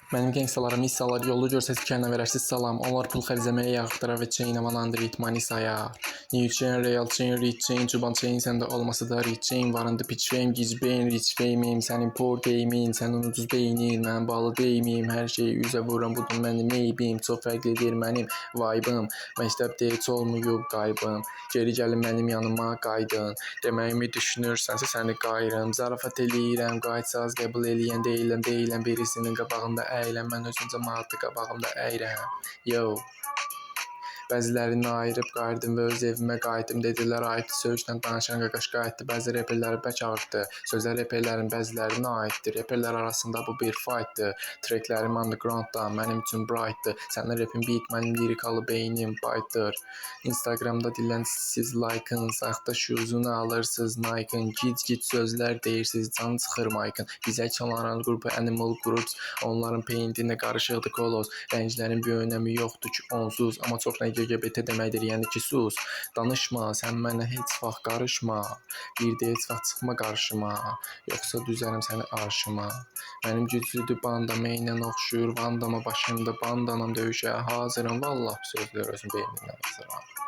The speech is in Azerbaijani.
Mənim gangstalarım missalar yolu görsə tikərlə verərsiz salam. Onlar pul xərcləməyə yaxdırar və chain aman rit manisaya. New chain, real chain, rich chain, çuban chain səndə olmasa da rich chain varındı pitch fame, giz beyin, rich fame'im. Sənin poor game'in, sənin ucuz beynin, mən bağlı deyimim. Hər şeyi üzə vuran budur mənim eybim. Çox fərqlidir mənim vibe'ım. Məktəbdə heç olmuyub qaybım. Geri gəlin mənim yanıma qaydın. Deməyimi düşünürsənsə səni qayırım. Zarafat eləyirəm, qayıtsaz qəbul eləyən deyiləm birisinin qabağında əylən, mən özüm cəmaatı qabağımda əyrəm. Yo. Bəzilərini ayırıb qayırdım və öz evimə qayıtdım. Dedilər ayıtdı, söyüşlə danışan qaqaş qayıtdı. Bəzi reperləri bək ağırdı. Sözlər reperlərin bəzilərinə aiddir. Reperlər arasında bu bir fightdır. Tracklərim undergroundda, mənim üçün brightdır. Sənin rapin beat, mənim lirikalı beynim baytdır. Instagramda dilənsiz like'ın, saxta şuzunu alırsız Nike'ın. Git sözlər deyirsiniz, can çıxır Mike'ın. Bizə çalan qrupu Animal Groups, onların peyntinə qarışıqdır kolos. Rənglərin bir önəmi yoxdur ki onsuz, amma çox LGBT deməkdir, yəni ki sus. Danışma, sən mənə heç vaxt qarışma. Bir də heç vaxt çıxma qarşıma, yoxsa düzərim səni arşıma. Mənim güclüdür bandam, eynən oxşuyur Vandama, başımda bandanam, döyüşə hazıram. Vallah bu sözlər özüm beynimdən hazıram.